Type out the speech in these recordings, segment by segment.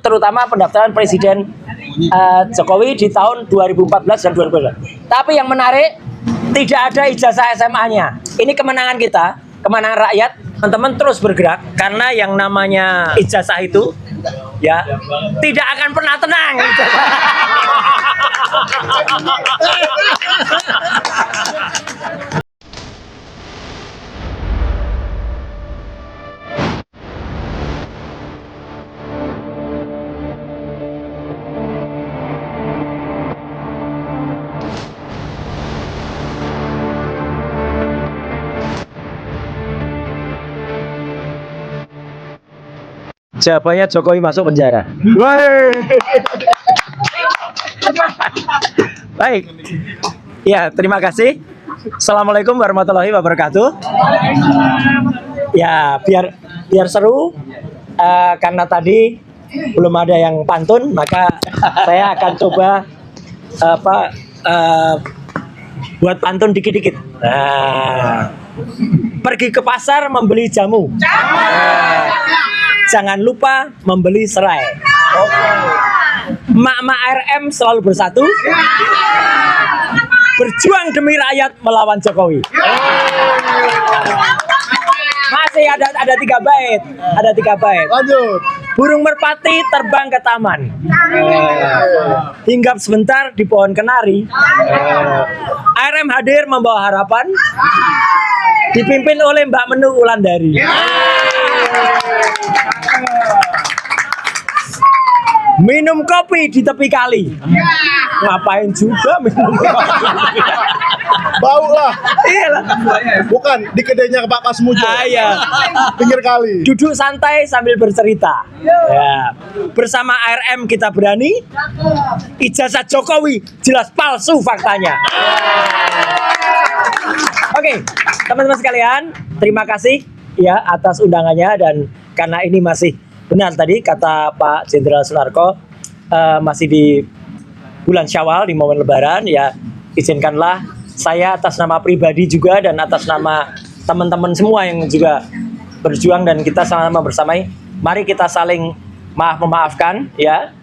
terutama pendaftaran Presiden Jokowi di tahun 2014 dan 2015. Tapi yang menarik, tidak ada ijazah SMA-nya. Ini kemenangan kita, kemenangan rakyat. Teman-teman terus bergerak karena yang namanya ijazah itu ya tidak akan pernah tenang. Jawabannya Jokowi masuk penjara. Baik. Ya, terima kasih. Assalamualaikum warahmatullahi wabarakatuh. Ya, biar seru karena tadi belum ada yang pantun, maka saya akan coba buat pantun dikit-dikit. Nah, pergi ke pasar membeli jamu. Jangan lupa membeli serai. Mak-mak RM selalu bersatu. Berjuang demi rakyat melawan Jokowi. Masih ada 3 bait. Ada 3 bait. Lanjut. Burung merpati terbang ke taman. Hinggap sebentar di pohon kenari. RM hadir membawa harapan. Dipimpin oleh Mbak Menu Wulandari. Minum kopi di tepi kali. Ngapain juga minum kopi? Bau lah. Iyalah. Bukan di kedainya Pak Pasmujo. Iya. Pinggir kali. Duduk santai sambil bercerita. Ya. Bersama ARM kita berani. Ijazah Jokowi jelas palsu faktanya. Oke, teman-teman sekalian, terima kasih ya atas undangannya, dan karena ini masih benar tadi kata Pak Jenderal Sunarko, masih di bulan Syawal di momen Lebaran, ya izinkanlah saya atas nama pribadi juga dan atas nama teman-teman semua yang juga berjuang dan kita sama-sama bersamai, mari kita saling memaafkan ya,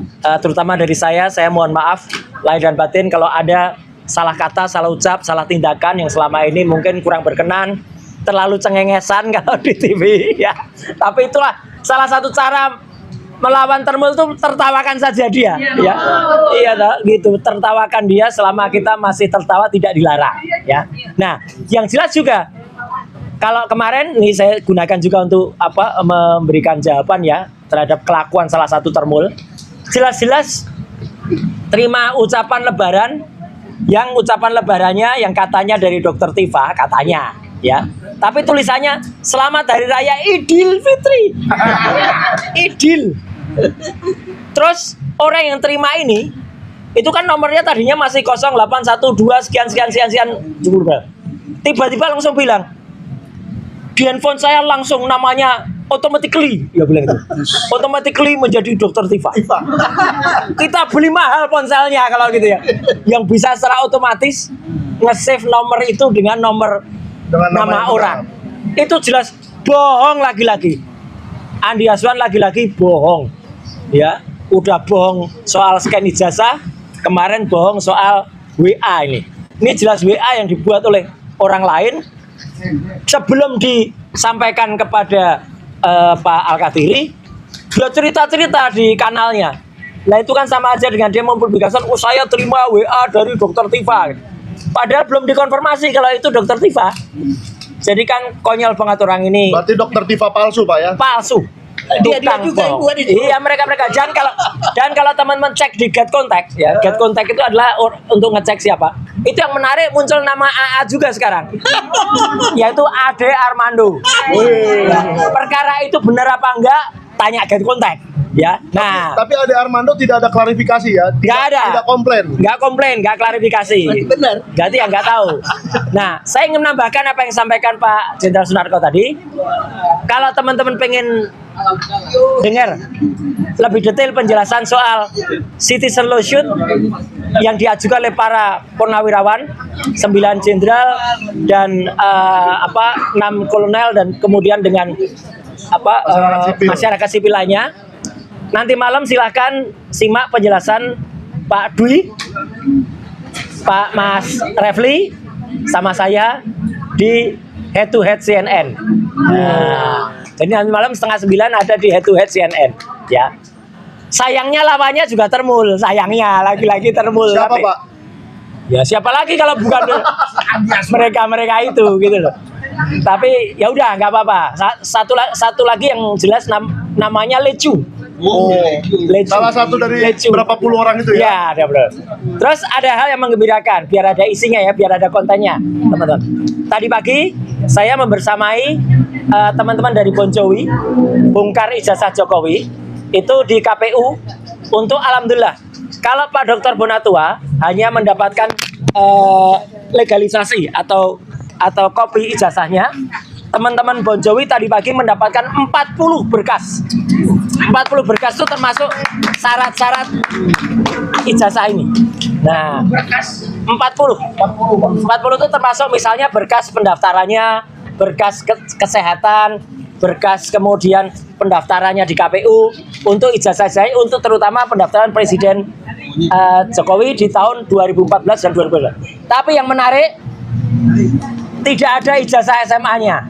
terutama dari saya mohon maaf lahir dan batin kalau ada salah kata, salah ucap, salah tindakan yang selama ini mungkin kurang berkenan, terlalu cengengesan kalau di TV ya. Tapi itulah salah satu cara melawan termul itu, tertawakan saja dia ya. Iya gitu, tertawakan dia selama kita masih tertawa, tidak dilarang ya. Nah, yang jelas juga kalau kemarin nih saya gunakan juga untuk memberikan jawaban ya terhadap kelakuan salah satu termul. Jelas-jelas terima ucapan lebaran, yang ucapan lebarannya yang katanya dari Dokter Tifa katanya ya, tapi tulisannya Selamat Hari Raya Idul Fitri. Idul. Terus orang yang terima ini itu kan nomornya tadinya masih 0812 sekian tiba-tiba langsung bilang di handphone saya langsung namanya automatically, ya bilang itu. Automatically menjadi Dokter Tifa. Kita beli mahal ponselnya kalau gitu ya. Yang bisa secara otomatis nge-save nomor itu dengan nomor nama orang. Itu jelas bohong lagi-lagi. Andi Aswan lagi-lagi bohong. Ya, udah bohong soal scan ijazah, kemarin bohong soal WA ini. Ini jelas WA yang dibuat oleh orang lain sebelum disampaikan kepada Pak Al-Qadiri, dia cerita-cerita di kanalnya. Nah itu kan sama aja dengan dia mempublikasikan, oh saya terima WA dari Dokter Tifa. Padahal belum dikonfirmasi kalau itu Dokter Tifa. Jadi kan konyol banget orang ini. Berarti Dokter Tifa palsu, Pak ya? Palsu. Dia juga yang buat itu. Iya, mereka. Dan kalau teman-teman cek di Get Contact ya, Get Contact itu adalah untuk ngecek siapa. Itu yang menarik, muncul nama AA juga sekarang. Yaitu Ade Armando. Perkara itu benar apa enggak? Tanya Get Contact ya. Nah, tapi Ade Armando tidak ada klarifikasi ya? Enggak ada. Tidak komplain. Enggak klarifikasi. Benar. Berarti yang enggak tahu. Nah, saya ingin menambahkan apa yang disampaikan Pak Jenderal Sunarko tadi. Kalau teman-teman pengen dengar lebih detail penjelasan soal citizen lawsuit yang diajukan oleh para purnawirawan, 9 jenderal dan 6 kolonel dan kemudian dengan masyarakat sipil lainnya, nanti malam silahkan simak penjelasan Pak Dwi, Pak Mas Refli, sama saya di Head to Head CNN. Nah, jadi nanti malam 8:30 ada di Head to Head CNN. Ya. Sayangnya lawannya juga Termul, sayangnya lagi-lagi Termul. Siapa, Pak? Ya siapa lagi kalau bukan mereka itu gitu loh. Tapi ya udah nggak apa-apa. Satu lagi yang jelas namanya Lecu. Oh, Lecu. salah satu dari Lecu. berapa puluh orang itu ya? Ya, ada benar. Terus ada hal yang menggembirakan, biar ada isinya ya, biar ada kontennya, teman-teman. Tadi pagi saya membersamai teman-teman dari Bonjowi, bongkar ijazah Jokowi itu di KPU untuk alhamdulillah. Kalau Pak Dr. Bonatua hanya mendapatkan legalisasi atau kopi ijazahnya, teman-teman Bonjowi tadi pagi mendapatkan 40 berkas. 40 berkas itu termasuk syarat-syarat ijazah ini. Nah, 40 itu termasuk misalnya berkas pendaftarannya, berkas kesehatan, berkas kemudian pendaftarannya di KPU untuk ijazah saya, untuk terutama pendaftaran Presiden Jokowi di tahun 2014 dan 2015. Tapi yang menarik, tidak ada ijazah SMA-nya.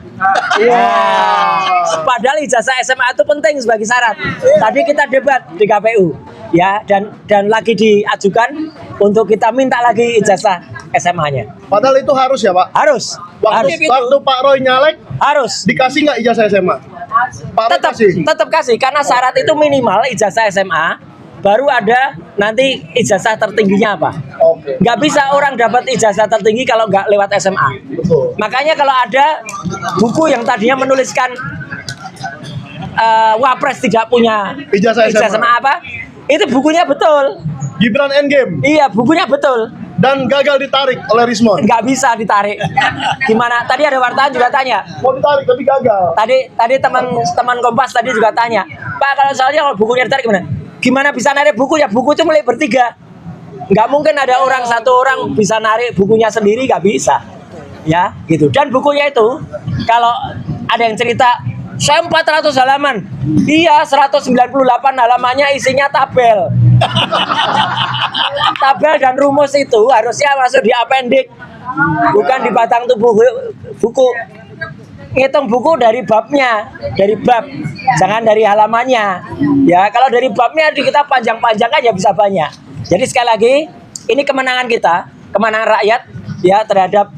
Padahal ijazah SMA itu penting sebagai syarat. Tadi kita debat di KPU, ya, dan lagi diajukan untuk kita minta lagi ijazah SMA-nya. Padahal itu harus ya, Pak? Harus. Waktu Pak Roy nyalek, Harus. dikasih nggak ijazah SMA? Pak Roy kasih? Tetap kasih, karena syarat itu minimal ijazah SMA, baru ada nanti ijazah tertingginya apa. Oke. Nggak bisa orang dapat ijazah tertinggi kalau nggak lewat SMA. Betul. Makanya kalau ada buku yang tadinya menuliskan Wapres tidak punya Ijazah SMA. apa, itu bukunya betul. Gibran Endgame Iya, bukunya betul. dan gagal ditarik oleh Rismon. Nggak bisa ditarik. Gimana? Tadi ada wartawan juga tanya. Mau ditarik tapi gagal. Tadi teman Kompas tadi juga tanya, Pak, kalau soalnya kalau bukunya ditarik gimana? Gimana bisa narik buku? Ya buku itu milik bertiga. Nggak mungkin ada satu orang bisa narik bukunya sendiri, nggak bisa. Ya, gitu. Dan bukunya itu, kalau ada yang cerita, saya 400 halaman. Iya, 198 halamannya isinya tabel. Tabel dan rumus itu harusnya masuk di appendix, bukan di batang tubuh buku. Ngitung buku dari babnya, dari bab, jangan dari halamannya. Ya, kalau dari babnya kita panjang-panjang aja bisa banyak. Jadi sekali lagi, ini kemenangan kita, kemenangan rakyat ya terhadap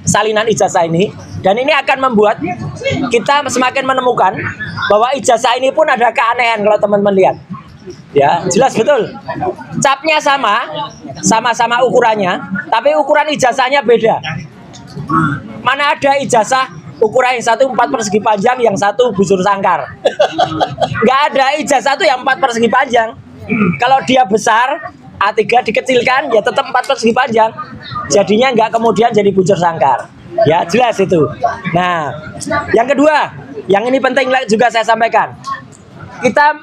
salinan ijazah ini, dan ini akan membuat kita semakin menemukan bahwa ijazah ini pun ada keanehan kalau teman-teman lihat. Ya, jelas betul. Capnya sama-sama ukurannya, tapi ukuran ijazahnya beda. Mana ada ijazah ukuran yang satu 4 persegi panjang, yang satu busur sangkar. Nggak ada ijazah tuh yang 4 persegi panjang. Kalau dia besar, A3 dikecilkan, ya tetap 4 persegi panjang. Jadinya nggak kemudian jadi busur sangkar. Ya, jelas itu. Nah, yang kedua, yang ini penting juga saya sampaikan. Kita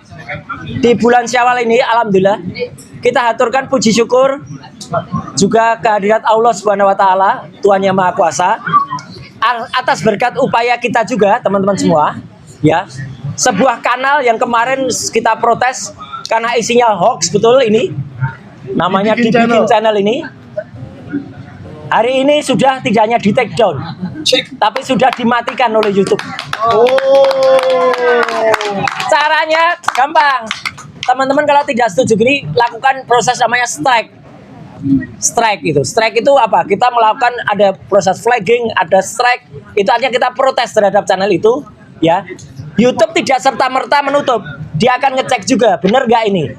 di bulan Syawal ini, alhamdulillah, kita haturkan puji syukur juga kehadirat Allah Subhanahu wa taala, Tuhan Yang Maha Kuasa, atas berkat upaya kita juga, teman-teman semua, ya. Sebuah kanal yang kemarin kita protes karena isinya hoax, betul ini. Namanya dibikin channel ini. Hari ini sudah tidak hanya di take down, tapi sudah dimatikan oleh YouTube. Caranya gampang. Teman-teman kalau tidak setuju gini, lakukan proses namanya strike. Strike itu apa? Kita melakukan, ada proses flagging, ada strike. Itu artinya kita protes terhadap channel itu, ya. YouTube tidak serta-merta menutup. Dia akan ngecek juga, benar nggak ini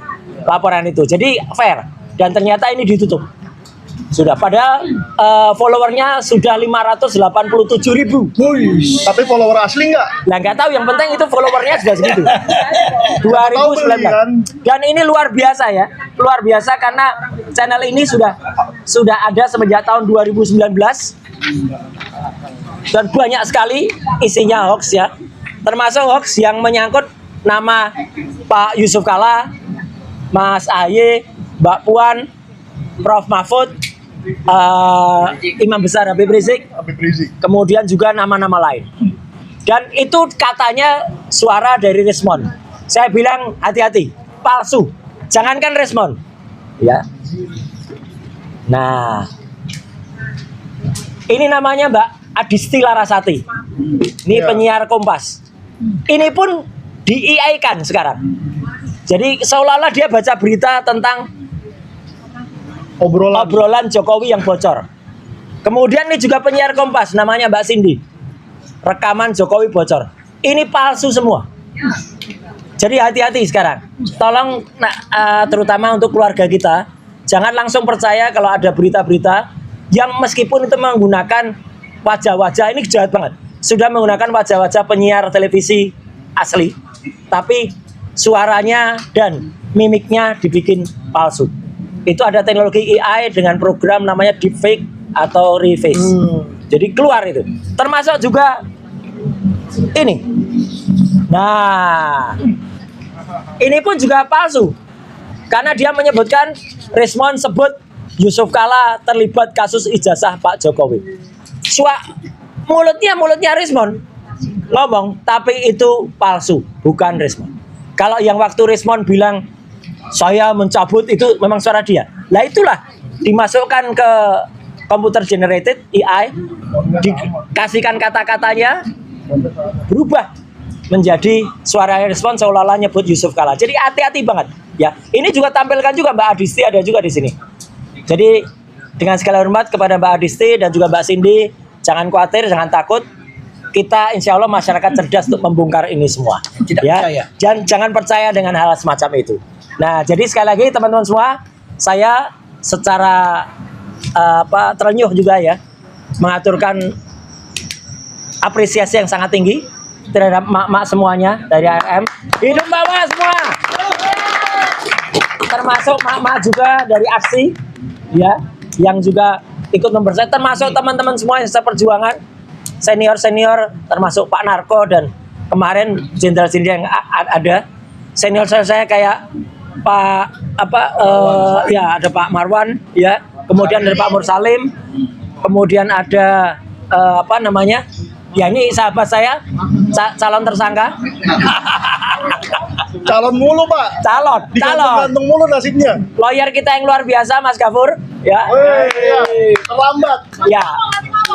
laporan itu. Jadi fair. Dan ternyata ini ditutup. Sudah, padahal followernya sudah 587.000. Tapi follower asli nggak? Nah, nggak tahu, yang penting itu followernya sudah segitu. 2019. Dan ini luar biasa ya, luar biasa karena channel ini sudah ada semenjak tahun 2019 dan banyak sekali isinya hoax ya, termasuk hoax yang menyangkut nama Pak Yusuf Kalla, Mas Ahy, Mbak Puan, Prof Mahfud, Imam Besar Habib Rizik, kemudian juga nama-nama lain. Dan itu katanya suara dari Rismon. Saya bilang hati-hati, palsu. Jangankan Resmond. Ya. Nah, ini namanya Mbak Adisti Larasati. Ini Ya. penyiar Kompas. Ini pun di-AI-kan sekarang. Jadi seolah-olah dia baca berita tentang obrolan Jokowi yang bocor. Kemudian ini juga penyiar Kompas, namanya Mbak Cindy. Rekaman Jokowi bocor. Ini palsu semua. Jadi hati-hati sekarang. Tolong, terutama untuk keluarga kita, jangan langsung percaya kalau ada berita-berita yang meskipun itu menggunakan wajah-wajah, ini jahat banget. Sudah menggunakan wajah-wajah penyiar televisi asli, tapi suaranya dan mimiknya dibikin palsu. Itu ada teknologi AI dengan program namanya deepfake atau reface. Jadi keluar itu. Termasuk juga ini. Nah, ini pun juga palsu. Karena dia menyebutkan Resmond sebut Yusuf Kala terlibat kasus ijazah Pak Jokowi. Mulutnya Resmond ngomong, tapi itu palsu, bukan Resmond. Kalau yang waktu Resmond bilang saya mencabut, itu memang suara dia. Lah itulah dimasukkan ke computer generated AI, dikasihkan kata-katanya, berubah menjadi suara Resmond seolah-olah nyebut Yusuf Kala. Jadi hati-hati banget. Ya, ini juga tampilkan juga Mbak Adisti ada juga di sini. Jadi dengan segala hormat kepada Mbak Adisti dan juga Mbak Cindy, jangan khawatir, jangan takut. Kita insya Allah masyarakat cerdas untuk membongkar ini semua. Jangan percaya dengan hal semacam itu. Nah, jadi sekali lagi teman-teman semua, saya secara terenyuh juga ya mengaturkan apresiasi yang sangat tinggi terhadap mak-mak semuanya dari ARM. Hidup bawah semua. Termasuk mak-mak juga dari aksi ya, yang juga ikut membersamai, termasuk teman-teman semua yang seperjuangan, senior-senior, termasuk Pak Narko dan kemarin jenderal-jenderal yang ada. Senior saya kayak Pak ya ada Pak Marwan ya, kemudian ada Pak Mursalim, kemudian ada ya ini sahabat saya, calon tersangka. Calon mulu Pak. Calon. Digantung mulu nasibnya. Lawyer kita yang luar biasa, Mas Gafur. Ya. Terlambat. Ya.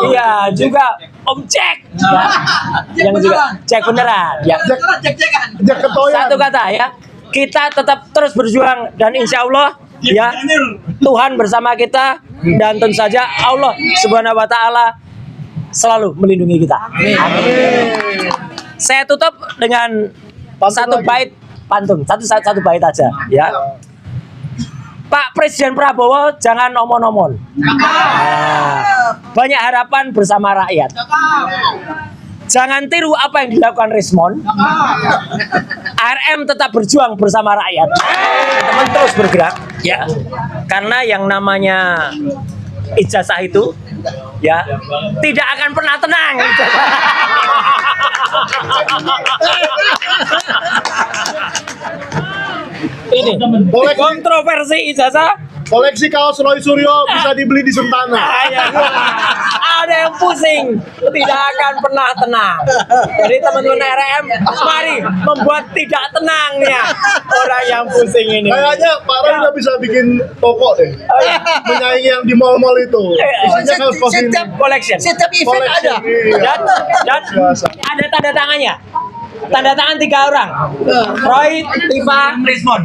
Iya, juga Om Cek. Ya. Yang juga cek beneran. Ya. Cek ketoyan. Satu kata ya. Kita tetap terus berjuang dan insya Allah ya Tuhan bersama kita dan tentu saja Allah Subhanahu wa taala selalu melindungi kita. Amin. Saya tutup dengan satu bait pantun, satu bait aja ya. Pak Presiden Prabowo jangan omon-omon. Banyak harapan bersama rakyat. Jangan tiru apa yang dilakukan Resmond. ARM tetap berjuang bersama rakyat. Teman terus bergerak ya. Karena yang namanya ijazah itu ya tidak akan pernah tenang. Ini kontroversi ijazah. Koleksi kaos Roy Suryo bisa dibeli di Sentana. Ada yang pusing, tidak akan pernah tenang. Jadi teman-teman RM, mari membuat tidak tenangnya orang yang pusing ini. Kayaknya Pak Roy udah bisa bikin toko deh. Menyaingi yang di mall-mall itu. Isinya kaos kaos ini. Collection. Setiap event Koleksi. ada. Iya. Dan ada tanda tangannya. Tanda tangan 3 orang. Roy, Tifa, Resmond.